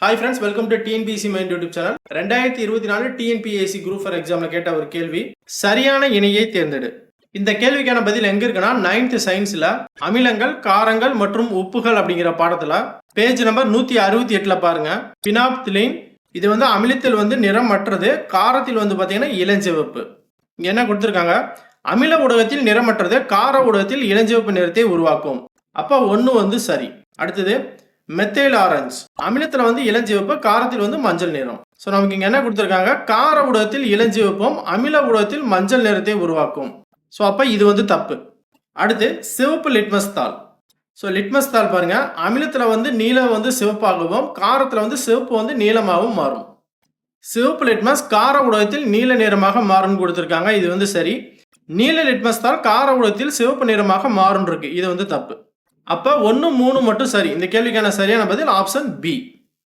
Hi friends, welcome to TNPC Mind YouTube channel. 2024 TNPSC Group for Examல கேட்ட ஒரு கேள்வி. சரியான இணையை தேர்ந்தெடு. இந்த கேள்விக்கான பதில் எங்க இருக்குன்னா 9th சயின்ஸ்ல அமிலங்கள், காரங்கள் மற்றும் உப்புகள் அப்படிங்கிற பாடத்துல பேஜ் நம்பர் 168ல பாருங்க. பினாப்திலீன் இது அமிலத்தில் நிறமற்றது, காரத்தில் பாத்தீங்கன்னா இளஞ்சிவப்பு. இங்க என்ன கொடுத்திருக்காங்க? அமில ஊடகத்தில் நிறமற்றது, கார ஊடகத்தில் இளஞ்சிவப்பு நிறத்தை உருவாக்கும். அப்ப ஒன்னு சரி. அடுத்தது மெத்தைல் ஆரஞ்சு அமிலத்தில் இளஞ்சிவப்பு, காரத்தில் மஞ்சள் நிறம். ஸோ நமக்கு இங்க என்ன கொடுத்துருக்காங்க? கார ஊடகத்தில் இளஞ்சிவப்பும் அமில ஊடகத்தில் மஞ்சள் நிறத்தை உருவாக்கும். ஸோ அப்ப இது தப்பு. அடுத்து சிவப்பு லிட்மஸ் தாள். ஸோ லிட்மஸ் தாள் பாருங்க, அமிலத்தில் நீலம் சிவப்பாகவும், காரத்தில் சிவப்பு நீளமாகவும் மாறும். சிவப்பு லிட்மஸ் கார ஊடகத்தில் நீல நிறமாக மாறும் கொடுத்துருக்காங்க. இது சரி. நீல லிட்மஸ் தாள் கார ஊடகத்தில் சிவப்பு நிறமாக மாறும் இருக்கு. இது தப்பு. அப்ப 1, 3 மட்டும் சரி. இந்த கேள்விக்கான சரியான பதில் ஆப்ஷன் பி.